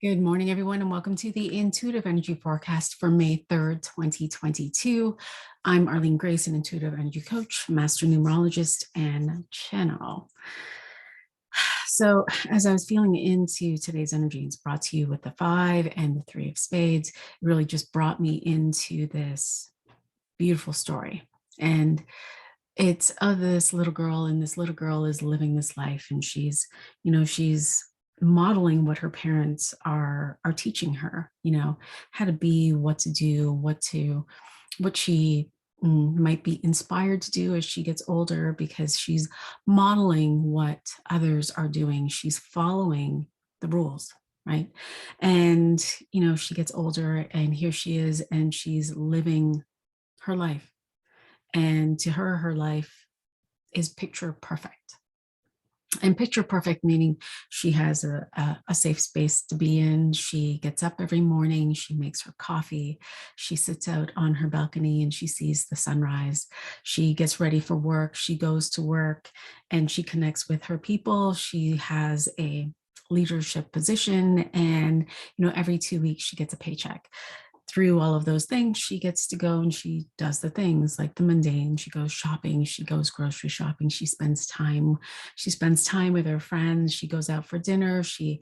Good morning, everyone, and welcome to the Intuitive Energy Forecast for May 3rd, 2022. I'm Arlene Grace, an intuitive energy coach, master numerologist, and channel. So, as I was feeling into today's energy, it's brought to you with the 5 and the 3 of spades. It really just brought me into this beautiful story. And it's of this little girl, and this little girl is living this life, and she's modeling what her parents are teaching her, how to be, what to do, what she might be inspired to do as she gets older, because she's modeling what others are doing. She's following the rules, right? And she gets older, and here she is, and she's living her life. And to her, her life is picture perfect. And picture perfect meaning she has a safe space to be in. She gets up every morning, she makes her coffee, she sits out on her balcony and she sees the sunrise. She gets ready for work, she goes to work, and she connects with her people. She has a leadership position, and every 2 weeks she gets a paycheck. Through all of those things, she gets to go and she does the things like the mundane. She goes shopping, she goes grocery shopping, she spends time with her friends, she goes out for dinner, she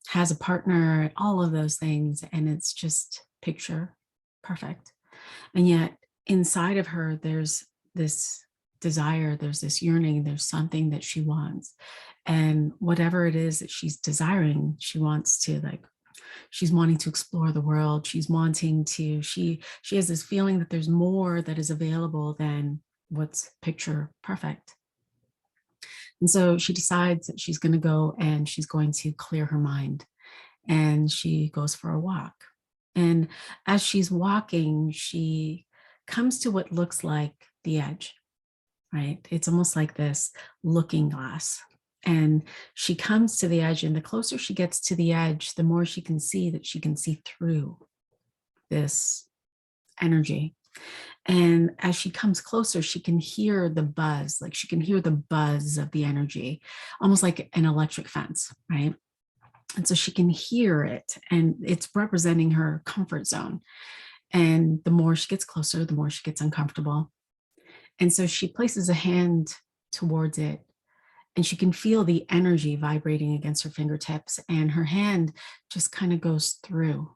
has a partner, all of those things. And it's just picture perfect. And yet inside of her, there's this desire, there's this yearning, there's something that she wants. And whatever it is that she's desiring, she's wanting to explore the world. She has this feeling that there's more that is available than what's picture perfect. And so she decides that she's going to go and she's going to clear her mind. And she goes for a walk. And as she's walking, she comes to what looks like the edge, right? It's almost like this looking glass. And she comes to the edge, and the closer she gets to the edge, the more she can see that she can see through this energy. And as she comes closer, she can hear the buzz, like she can hear the buzz of the energy, almost like an electric fence, right? And so she can hear it, and it's representing her comfort zone. And the more she gets closer, the more she gets uncomfortable. And so she places a hand towards it, and she can feel the energy vibrating against her fingertips, and her hand just kind of goes through.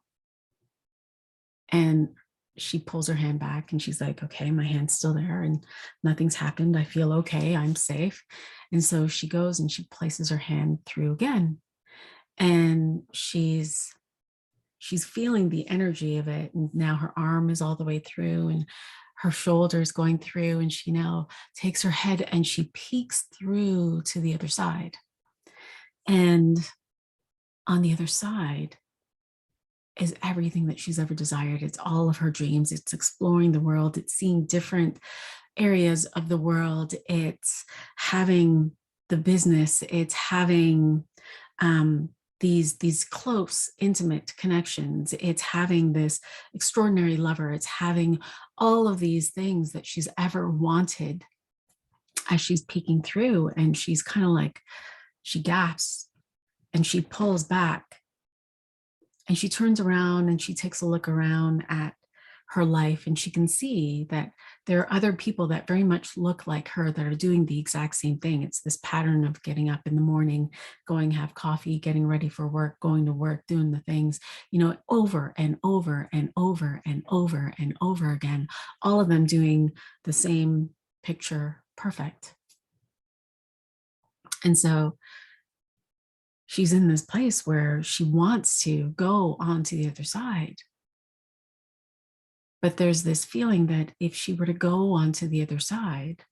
And she pulls her hand back and she's like, okay, my hand's still there and nothing's happened. I feel okay. I'm safe. And so she goes and she places her hand through again. And she's feeling the energy of it. And now her arm is all the way through, and her shoulders going through, and she now takes her head and she peeks through to the other side. And on the other side is everything that she's ever desired. It's all of her dreams. It's exploring the world. It's seeing different areas of the world. It's having the business. It's having these close, intimate connections. It's having this extraordinary lover. It's having all of these things that she's ever wanted as she's peeking through. And she's kind of like, she gasps and she pulls back. And she turns around and she takes a look around at her life, and she can see that there are other people that very much look like her that are doing the exact same thing. It's this pattern of getting up in the morning, going have coffee, getting ready for work, going to work, doing the things, over and over and over and over and over again, all of them doing the same picture perfect. And so she's in this place where she wants to go on to the other side. But there's this feeling that if she were to go on to the other side,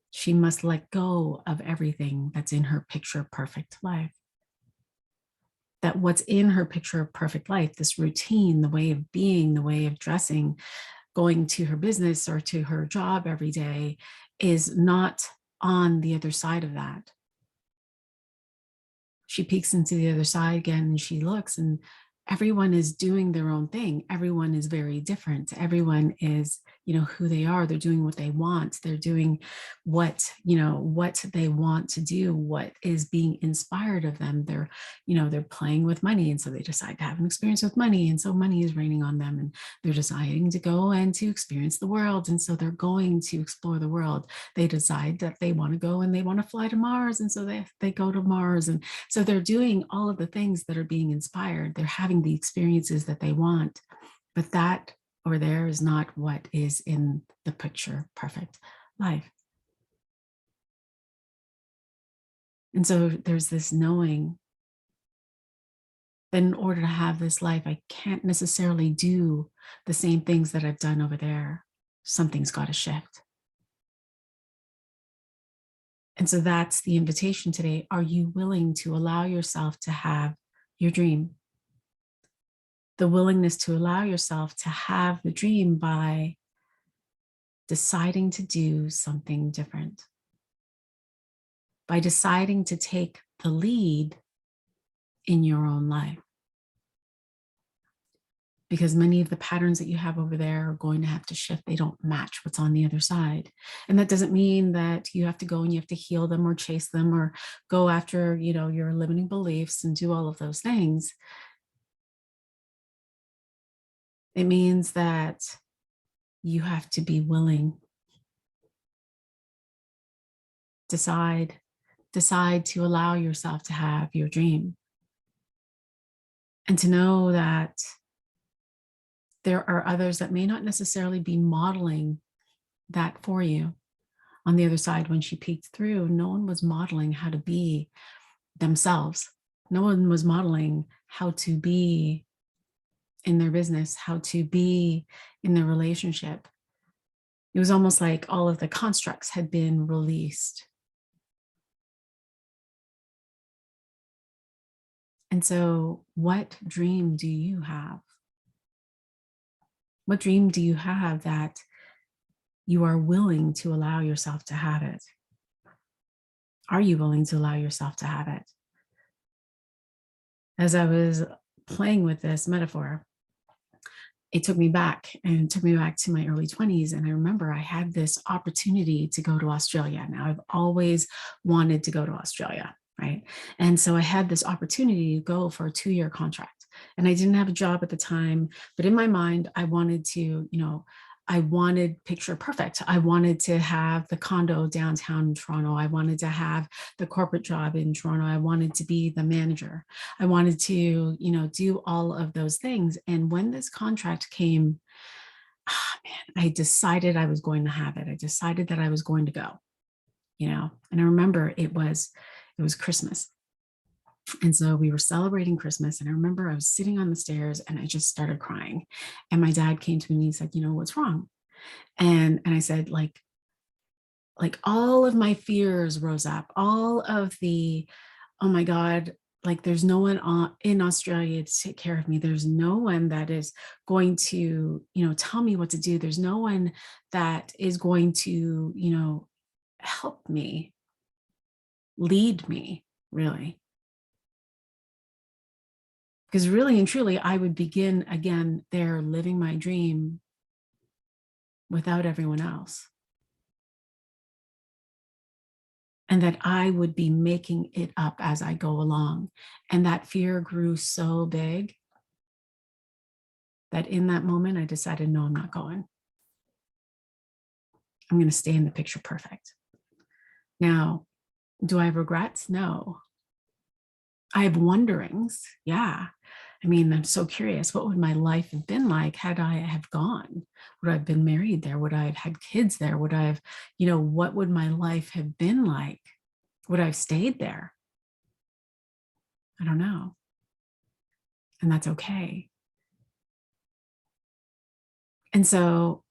she must let go of everything that's in her picture perfect life. That what's in her picture perfect life, this routine, the way of being, the way of dressing, going to her business or to her job every day, is not on the other side of that. She peeks into the other side again, and she looks, and everyone is doing their own thing. Everyone is very different. Everyone is, who they are. They're doing what they want. They're doing what they want to do, what is being inspired of them. They're playing with money. And so they decide to have an experience with money. And so money is raining on them, and they're deciding to go and to experience the world. And so they're going to explore the world. They decide that they want to go and they want to fly to Mars. And so they go to Mars. And so they're doing all of the things that are being inspired. They're having the experiences that they want, but that or there is not what is in the picture perfect life. And so there's this knowing that in order to have this life, I can't necessarily do the same things that I've done over there. Something's got to shift. And so that's the invitation today. Are you willing to allow yourself to have your dream? The willingness to allow yourself to have the dream by deciding to do something different, by deciding to take the lead in your own life. Because many of the patterns that you have over there are going to have to shift. They don't match what's on the other side. And that doesn't mean that you have to go and you have to heal them or chase them or go after, your limiting beliefs and do all of those things. It means that you have to be willing. Decide to allow yourself to have your dream. And to know that there are others that may not necessarily be modeling that for you. On the other side, when she peeked through, no one was modeling how to be themselves. No one was modeling how to be in their business, how to be in their relationship. It was almost like all of the constructs had been released. And so, what dream do you have? What dream do you have that you are willing to allow yourself to have it? Are you willing to allow yourself to have it? As I was playing with this metaphor, it took me back to my early 20s. And I remember I had this opportunity to go to Australia. Now, I've always wanted to go to Australia, right? And so I had this opportunity to go for a 2-year contract. And I didn't have a job at the time, but in my mind, I wanted to, I wanted picture perfect. I wanted to have the condo downtown in Toronto. I wanted to have the corporate job in Toronto. I wanted to be the manager. I wanted to, do all of those things. And when this contract came, I decided I was going to have it. I decided that I was going to go, and I remember it was Christmas. And so we were celebrating Christmas. And I remember I was sitting on the stairs and I just started crying. And my dad came to me and he said, what's wrong? And I said, like all of my fears rose up, all of the, oh my God, like there's no one in Australia to take care of me. There's no one that is going to, tell me what to do. There's no one that is going to, help me, lead me, really. Because really and truly, I would begin again there living my dream without everyone else. And that I would be making it up as I go along. And that fear grew so big that in that moment, I decided, no, I'm not going. I'm going to stay in the picture perfect. Now, do I have regrets? No. I have wonderings. Yeah. I mean, I'm so curious. What would my life have been like had I have gone? Would I have been married there? Would I have had kids there? Would I have, what would my life have been like? Would I have stayed there? I don't know. And that's okay. And so,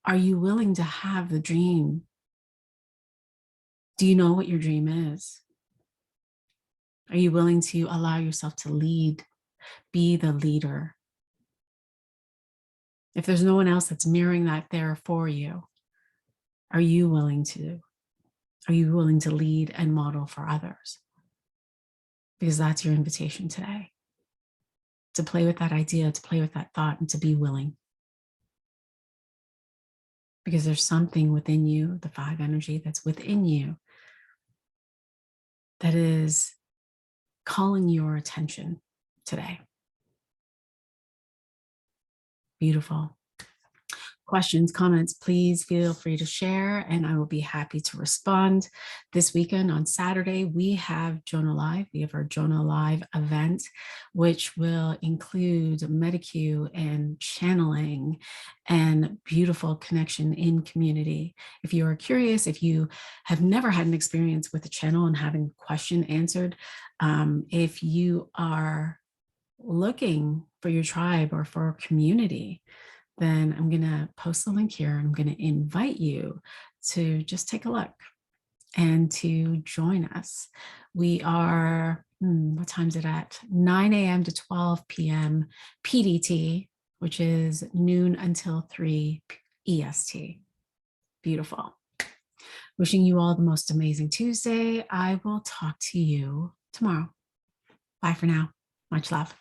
are you willing to have the dream? Do you know what your dream is? Are you willing to allow yourself to lead, be the leader? If there's no one else that's mirroring that there for you, are you willing to lead and model for others? Because that's your invitation today, to play with that idea, to play with that thought, and to be willing. Because there's something within you, the 5 energy that's within you, that is calling your attention today. Beautiful. Questions, comments, please feel free to share, and I will be happy to respond. This weekend on Saturday, we have Jonah Live. We have our Jonah Live event, which will include Medicue and channeling and beautiful connection in community. If you are curious, if you have never had an experience with a channel and having a question answered, if you are looking for your tribe or for a community, then I'm going to post the link here. I'm going to invite you to just take a look and to join us. We are, what time is it at? 9 a.m. to 12 p.m. PDT, which is noon until 3 EST. Beautiful. Wishing you all the most amazing Tuesday. I will talk to you tomorrow. Bye for now. Much love.